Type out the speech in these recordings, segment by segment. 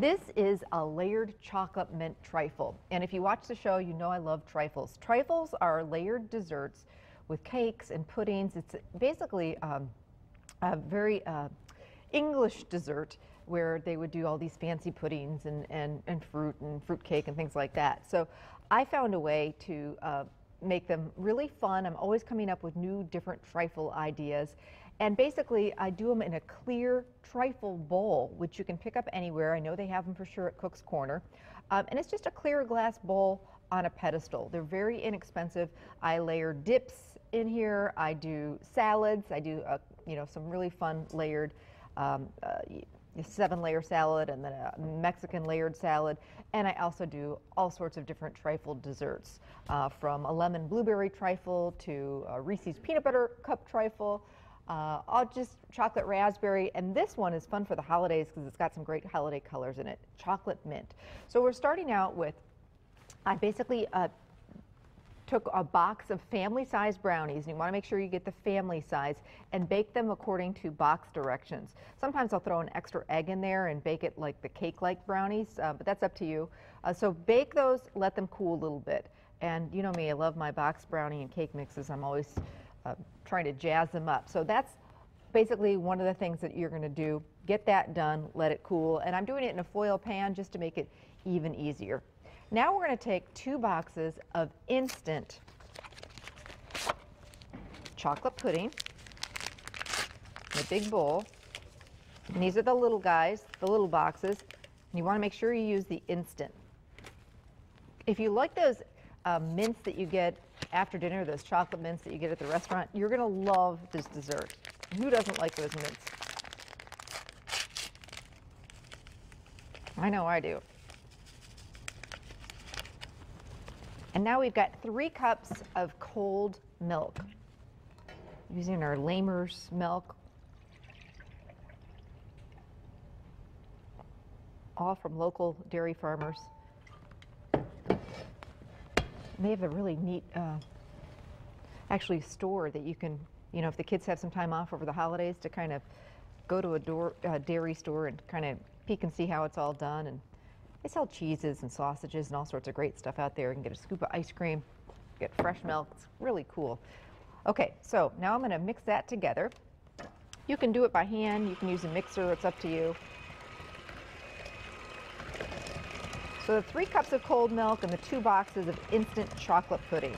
This is a layered chocolate mint trifle. And if you watch the show, you know I love trifles. Trifles are layered desserts with cakes and puddings. It's basically a very English dessert where they would do all these fancy puddings and fruit cake and things like that. So I found a way to make them really fun. I'm always coming up with new different trifle ideas. And basically, I do them in a clear trifle bowl, which you can pick up anywhere. I know they have them for sure at Cook's Corner. And it's just a clear glass bowl on a pedestal. They're very inexpensive. I layer dips in here. I do salads. I do some really fun layered 7-layer salad and then a Mexican layered salad. And I also do all sorts of different trifle desserts, from a lemon blueberry trifle to a Reese's peanut butter cup trifle. I'll just chocolate raspberry, and this one is fun for the holidays because it's got some great holiday colors in it, chocolate mint. So we're starting out with, I basically took a box of family-size brownies, and you want to make sure you get the family size, and bake them according to box directions. Sometimes I'll throw an extra egg in there and bake it like the cake-like brownies, but that's up to you. So bake those, let them cool a little bit. And you know me, I love my box brownie and cake mixes. I'm always trying to jazz them up. So that's basically one of the things that you're going to do. Get that done, let it cool. And I'm doing it in a foil pan just to make it even easier. Now we're going to take 2 boxes of instant chocolate pudding in a big bowl. And these are the little guys, the little boxes. And you want to make sure you use the instant. If you like those mints that you get after dinner, those chocolate mints that you get at the restaurant, you're going to love this dessert. Who doesn't like those mints? I know I do. And now we've got 3 cups of cold milk. Using our Lamer's milk. All from local dairy farmers. They have a really neat, actually store that you can, if the kids have some time off over the holidays, to kind of go to a dairy store and kind of peek and see how it's all done. And they sell cheeses and sausages and all sorts of great stuff out there. You can get a scoop of ice cream, get fresh milk. It's really cool. Okay, so now I'm going to mix that together. You can do it by hand. You can use a mixer. It's up to you. So the 3 cups of cold milk and the 2 boxes of instant chocolate pudding.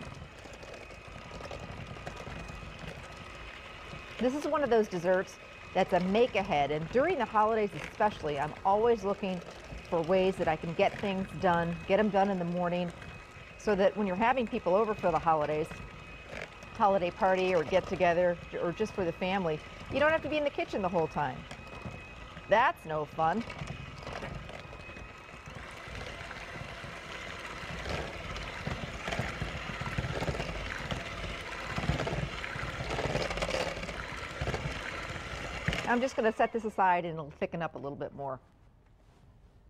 This is one of those desserts that's a make-ahead, and during the holidays especially, I'm always looking for ways that I can get things done, get them done in the morning, so that when you're having people over for the holidays, holiday party or get together, or just for the family, you don't have to be in the kitchen the whole time. That's no fun. I'm just going to set this aside and it'll thicken up a little bit more.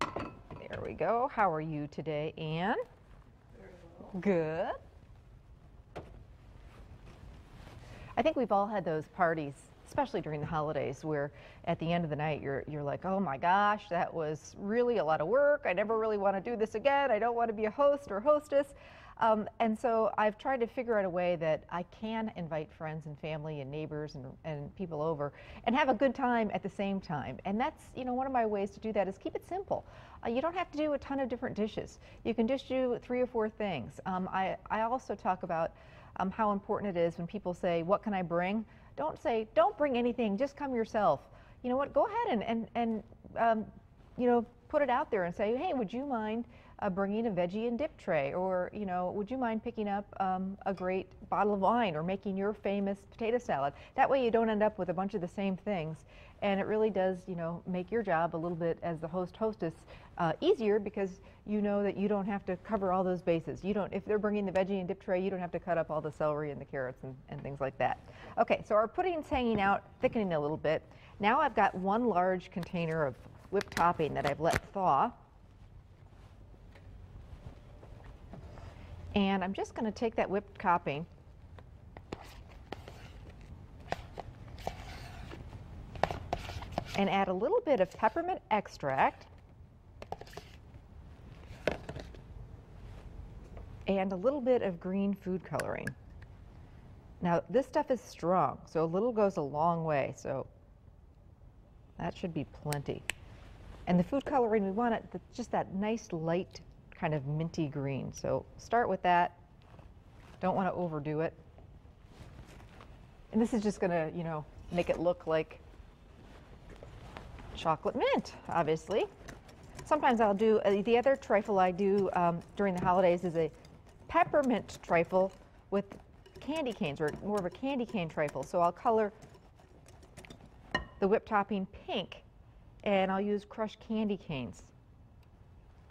There we go. How are you today, Anne? Very well. Good. I think we've all had those parties, especially during the holidays, where at the end of the night you're like, oh my gosh, that was really a lot of work. I never really want to do this again. I don't want to be a host or hostess. And so I've tried to figure out a way that I can invite friends and family and neighbors and people over and have a good time at the same time. And that's, one of my ways to do that is keep it simple. You don't have to do a ton of different dishes. You can just do 3 or 4 things. I also talk about how important it is when people say, what can I bring? Don't say, don't bring anything, just come yourself. You know what, go ahead and put it out there and say, hey, would you mind bringing a veggie and dip tray, or would you mind picking up a great bottle of wine, or making your famous potato salad? That way you don't end up with a bunch of the same things, and it really does make your job a little bit as the hostess easier, because you know that you don't have to cover all those bases. If they're bringing the veggie and dip tray, you don't have to cut up all the celery and the carrots and things like that. Okay, so our pudding's hanging out, thickening a little bit. Now I've got 1 large container of whipped topping that I've let thaw. And I'm just going to take that whipped topping and add a little bit of peppermint extract and a little bit of green food coloring. Now this stuff is strong, so a little goes a long way, so that should be plenty. And the food coloring, we want it just that nice light kind of minty green. So start with that. Don't want to overdo it. And this is just going to, make it look like chocolate mint, obviously. Sometimes I'll do, the other trifle I do during the holidays is a peppermint trifle with candy canes, or more of a candy cane trifle. So I'll color the whipped topping pink, and I'll use crushed candy canes.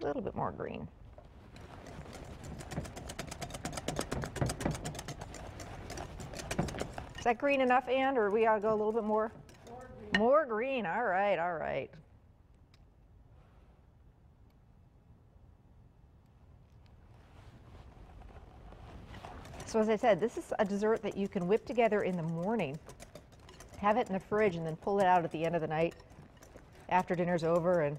A little bit more green. Is that green enough, Ann, or we ought to go a little bit more? More green. More green, all right, all right. So as I said, this is a dessert that you can whip together in the morning, have it in the fridge, and then pull it out at the end of the night after dinner's over and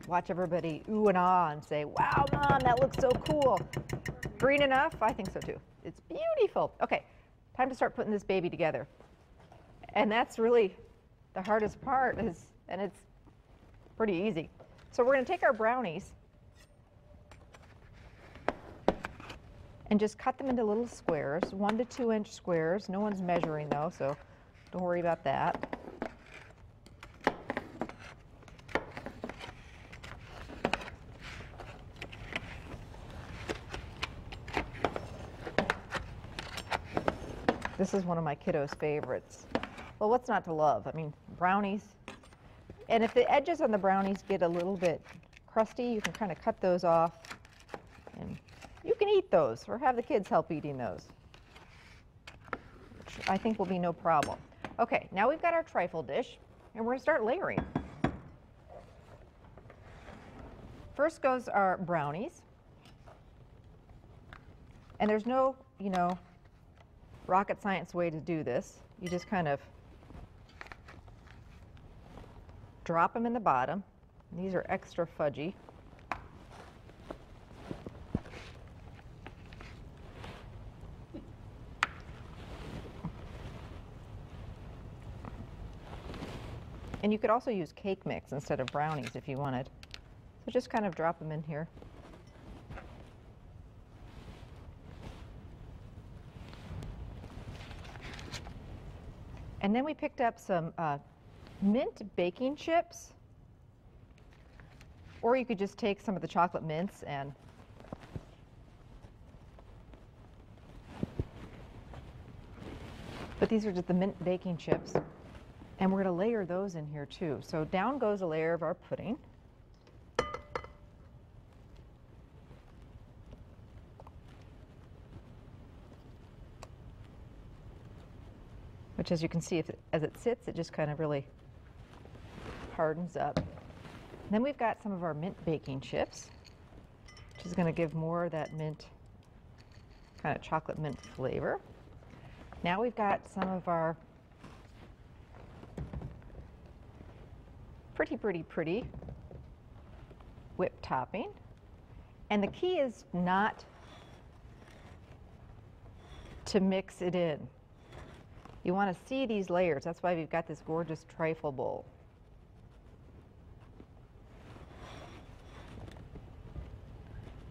watch everybody ooh and ah and say, wow, Mom, that looks so cool. Green enough? I think so too. It's beautiful. Okay, time to start putting this baby together. And that's really the hardest part, and it's pretty easy. So we're going to take our brownies and just cut them into little squares, 1 to 2 inch squares. No one's measuring though, so don't worry about that. This is one of my kiddos' favorites. Well, what's not to love? I mean, brownies. And if the edges on the brownies get a little bit crusty, you can kind of cut those off, and you can eat those or have the kids help eating those, which I think will be no problem. Okay, now we've got our trifle dish, and we're going to start layering. First goes our brownies. And there's no, rocket science way to do this. You just kind of drop them in the bottom. These are extra fudgy. And you could also use cake mix instead of brownies if you wanted. So just kind of drop them in here. And then we picked up some mint baking chips. Or you could just take some of the chocolate mints and but these are just the mint baking chips. And we're going to layer those in here too. So down goes a layer of our pudding. Which, as you can see, as it sits, it just kind of really hardens up. Then we've got some of our mint baking chips, which is going to give more of that mint, kind of chocolate mint flavor. Now we've got some of our pretty whipped topping. And the key is not to mix it in. You want to see these layers. That's why we've got this gorgeous trifle bowl.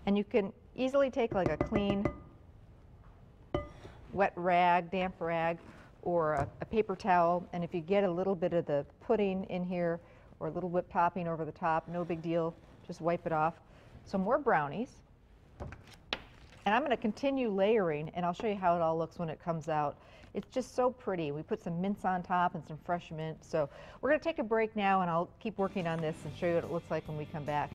And you can easily take like a clean wet rag, damp rag, or a paper towel, and if you get a little bit of the pudding in here or a little whipped topping over the top, no big deal, just wipe it off. Some more brownies. And I'm going to continue layering, and I'll show you how it all looks when it comes out. It's just so pretty. We put some mints on top and some fresh mint. So we're going to take a break now, and I'll keep working on this and show you what it looks like when we come back.